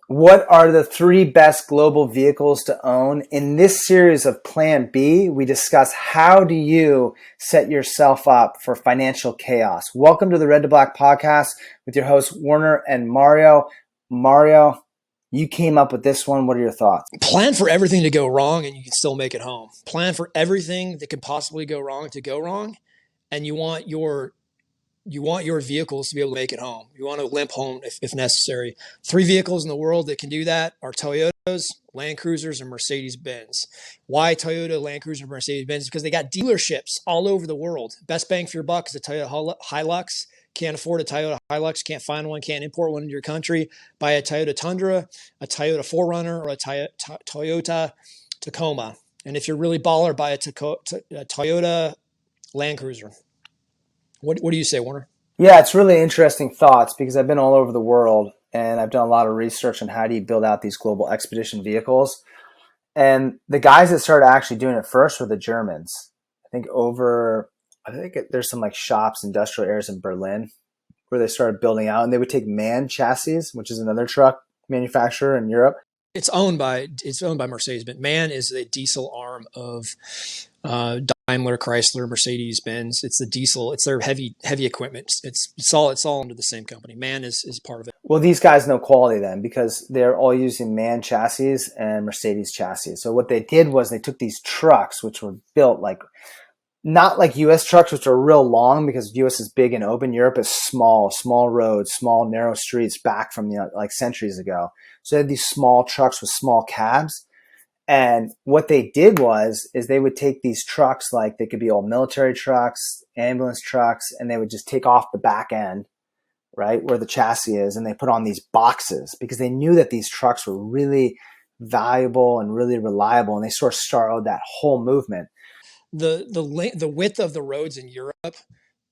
What are the three best global vehicles to own? In this series of Plan B, we discuss how do you set yourself up for financial chaos. Welcome to the Red to Black podcast with your hosts, Warner and Mario. Mario, you came up with this one. What are your thoughts? Plan for everything to go wrong and you can still make it home. Plan for everything that could possibly go wrong to go wrong, and you want your vehicles to be able to make it home. You want to limp home if necessary. Three vehicles in the world that can do that are Toyotas, Land Cruisers, and Mercedes-Benz. Why Toyota, Land Cruiser, and Mercedes-Benz? Because they got dealerships all over the world. Best bang for your buck is a Toyota Hilux. Can't afford a Toyota Hilux, can't find one, can't import one into your country. Buy a Toyota Tundra, a Toyota 4Runner, or a Toyota Tacoma. And if you're really baller, buy a Toyota Land Cruiser. What do you say, Warner? Yeah, it's really interesting thoughts because I've been all over the world and I've done a lot of research on how do you build out these global expedition vehicles. And the guys that started actually doing it first were the Germans. I think there's some like shops, industrial areas in Berlin where they started building out, and they would take MAN chassis, which is another truck manufacturer in Europe. It's owned by Mercedes-Benz. MAN is the diesel arm of Daimler, Chrysler, Mercedes-Benz. It's the diesel. It's their heavy equipment. It's all under the same company. MAN is part of it. Well, these guys know quality then because they're all using MAN chassis and Mercedes chassis. So what they did was they took these trucks, which were built like not like U.S. trucks, which are real long because U.S. is big and open. Europe is small roads, small, narrow streets back from, like centuries ago. So they had these small trucks with small cabs. And what they did is they would take these trucks, like they could be old military trucks, ambulance trucks, and they would just take off the back end, right, where the chassis is, and they put on these boxes because they knew that these trucks were really valuable and really reliable, and they sort of started that whole movement. The width of the roads in Europe,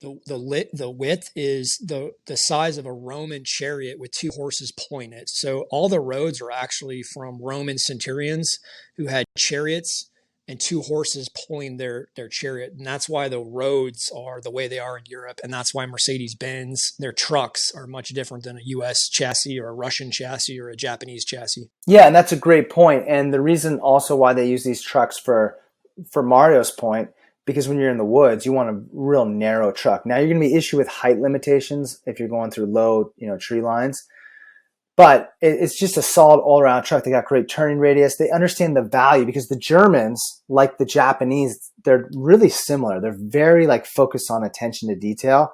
the width is the size of a Roman chariot with two horses pulling it. So all the roads are actually from Roman centurions who had chariots and two horses pulling their chariot. And that's why the roads are the way they are in Europe. And that's why Mercedes-Benz, their trucks are much different than a US chassis or a Russian chassis or a Japanese chassis. Yeah, and that's a great point. And the reason also why they use these trucks for Mario's point, because when you're in the woods, you want a real narrow truck. Now you're going to be issued with height limitations if you're going through low, tree lines. But it's just a solid all-around truck. They got great turning radius. They understand the value because the Germans, like the Japanese, they're really similar. They're very focused on attention to detail.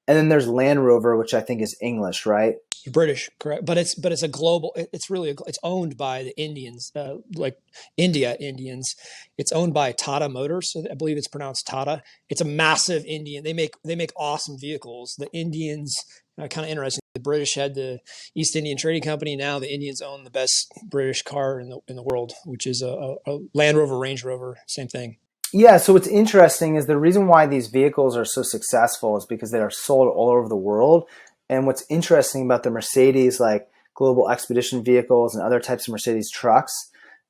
And then there's Land Rover, which I think is English, right? British, correct? But it's a global. It's owned by the Indians, like India Indians. It's owned by Tata Motors. I believe it's pronounced Tata. It's a massive Indian. They make awesome vehicles. The Indians, kind of interesting. The British had the East Indian Trading Company. Now the Indians own the best British car in the world, which is a Land Rover, Range Rover, same thing. Yeah, so what's interesting is the reason why these vehicles are so successful is because they are sold all over the world. And what's interesting about the Mercedes, global expedition vehicles and other types of Mercedes trucks,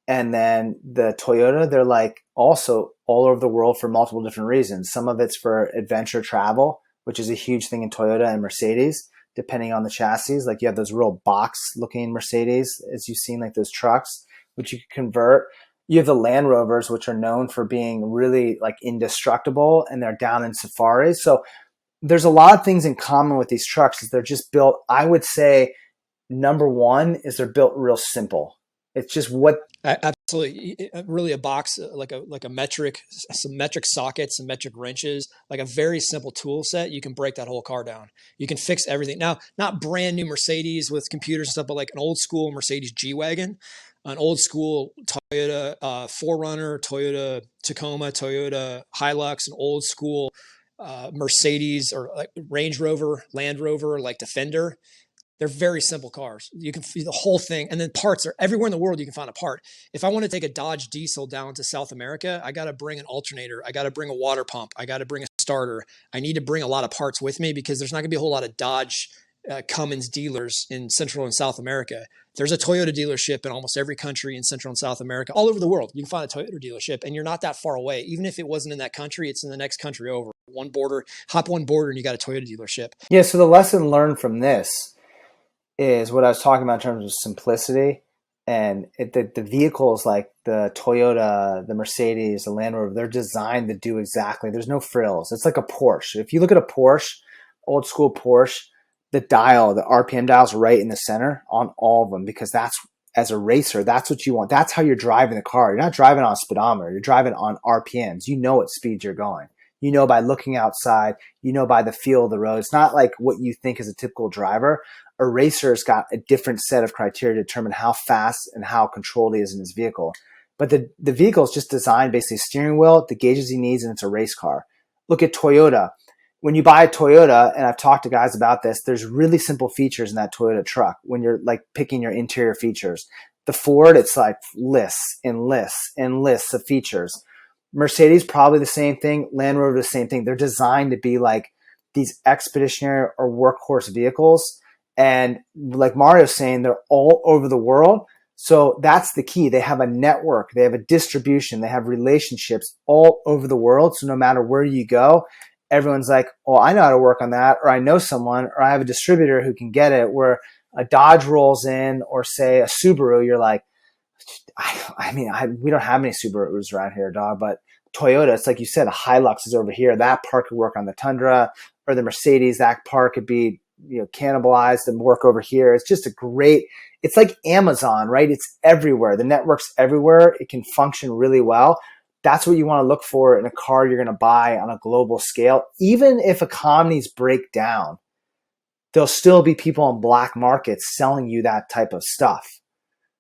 and then the Toyota, they're also all over the world for multiple different reasons. Some of it's for adventure travel, which is a huge thing in Toyota and Mercedes, depending on the chassis. You have those real box-looking Mercedes, as you've seen, those trucks, which you can convert. You have the Land Rovers, which are known for being really indestructible, and they're down in safaris. So there's a lot of things in common with these trucks. Is they're just built, I would say, number one is they're built real simple. It's just what absolutely really a box like a metric, some metric sockets, some metric wrenches, like a very simple tool set. You can break that whole car down. You can fix everything. Now, not brand new Mercedes with computers and stuff, but like an old school Mercedes G-Wagon, an old school Toyota 4Runner, Toyota Tacoma, Toyota Hilux, an old school Mercedes or Range Rover, Land Rover, Defender. They're very simple cars. You can see the whole thing. And then parts are everywhere in the world. You can find a part. If I want to take a Dodge diesel down to South America, I got to bring an alternator. I got to bring a water pump. I got to bring a starter. I need to bring a lot of parts with me because there's not going to be a whole lot of Dodge Cummins dealers in Central and South America. There's a Toyota dealership in almost every country in Central and South America, all over the world. You can find a Toyota dealership, and you're not that far away. Even if it wasn't in that country, it's in the next country over. Hop one border, and you got a Toyota dealership. Yeah, so the lesson learned from this is what I was talking about in terms of simplicity. And the vehicles like the Toyota, the Mercedes, the Land Rover, they're designed to do exactly. There's no frills. It's like a Porsche. If you look at a Porsche, old school Porsche, the RPM dial's right in the center on all of them, because that's, as a racer, that's what you want. That's how you're driving the car. You're not driving on a speedometer. You're driving on RPMs. You know what speed you're going. You know by looking outside. You know by the feel of the road. It's not like what you think is a typical driver. A racer's got a different set of criteria to determine how fast and how controlled he is in his vehicle. But the vehicle is just designed, basically steering wheel, the gauges he needs, and it's a race car. Look at Toyota. When you buy a Toyota, and I've talked to guys about this, there's really simple features in that Toyota truck when you're like picking your interior features. The Ford, it's like lists and lists and lists of features. Mercedes, probably the same thing. Land Rover, the same thing. They're designed to be like these expeditionary or workhorse vehicles. And like Mario's saying, they're all over the world. So that's the key. They have a network, they have a distribution, they have relationships all over the world. So no matter where you go, everyone's like, oh, I know how to work on that, or I know someone, or I have a distributor who can get it. Where a Dodge rolls in, or say a Subaru, you're like, we don't have any Subarus around here, dog. But Toyota, it's like you said, a Hilux is over here. That part could work on the Tundra, or the Mercedes. That part could be, cannibalized and work over here. It's just it's like Amazon, right? It's everywhere. The network's everywhere. It can function really well. That's what you want to look for in a car you're going to buy on a global scale. Even if economies break down, there'll still be people on black markets selling you that type of stuff.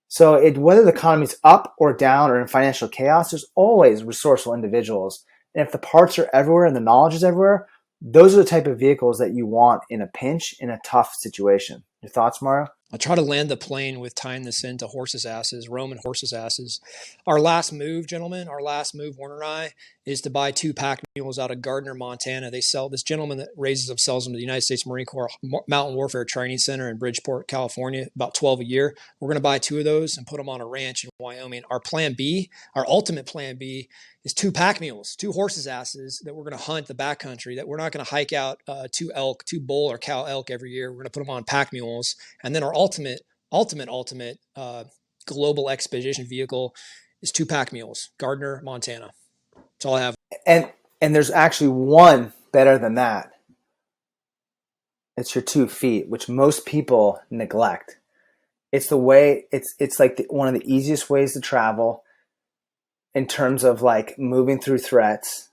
So whether the economy's up or down or in financial chaos, there's always resourceful individuals. And if the parts are everywhere and the knowledge is everywhere, those are the type of vehicles that you want in a pinch, in a tough situation. Your thoughts, Mario? I'll try to land the plane with tying this into horses' asses, Roman horses' asses. Our last move, gentlemen, Warner and I, is to buy 2 pack mules out of Gardner, Montana. They sell, this gentleman that raises them sells them to the United States Marine Corps Mountain Warfare Training Center in Bridgeport, California, about 12 a year. We're going to buy 2 of those and put them on a ranch in Wyoming. Our plan B, our ultimate plan B, is 2 pack mules, 2 horses' asses that we're going to hunt the backcountry, that we're not going to hike out 2 bull or cow elk every year. We're going to put them on pack mules. And then our ultimate global expedition vehicle is 2 pack mules, Gardner, Montana. That's all I have. And there's actually one better than that. It's your 2 feet, which most people neglect. It's the way, it's like one of the easiest ways to travel in terms of like moving through threats.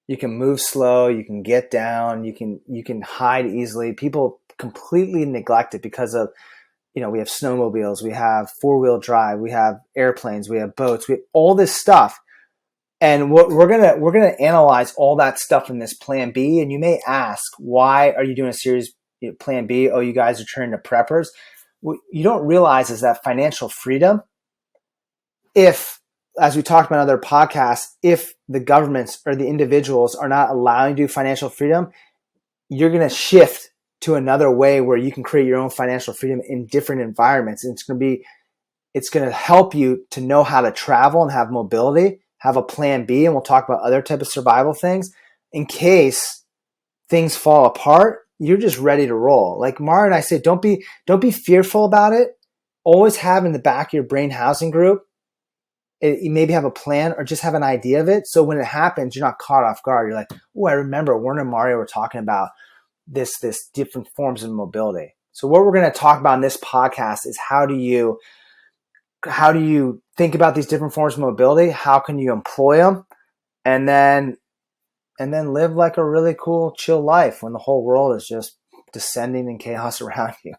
You can move slow, you can get down, you can hide easily. People completely neglect it because of, we have snowmobiles, we have 4-wheel drive, we have airplanes, we have boats, we have all this stuff. And what we're gonna analyze all that stuff in this plan B. And you may ask, why are you doing a series plan B? Oh, you guys are turning to preppers. What you don't realize is that financial freedom, if, as we talked about in other podcasts, if the governments or the individuals are not allowing you to do financial freedom, you're going to shift to another way where you can create your own financial freedom in different environments. And it's going to help you to know how to travel and have mobility, have a plan B. And we'll talk about other type of survival things in case things fall apart. You're just ready to roll. Like Mara and I say, don't be fearful about it. Always have in the back of your brain housing group, you maybe have a plan or just have an idea of it. So when it happens, you're not caught off guard. You're like, oh, I remember Warner and Mario were talking about this different forms of mobility. So what we're going to talk about in this podcast is how do you think about these different forms of mobility? How can you employ them? And then live like a really cool, chill life when the whole world is just descending in chaos around you.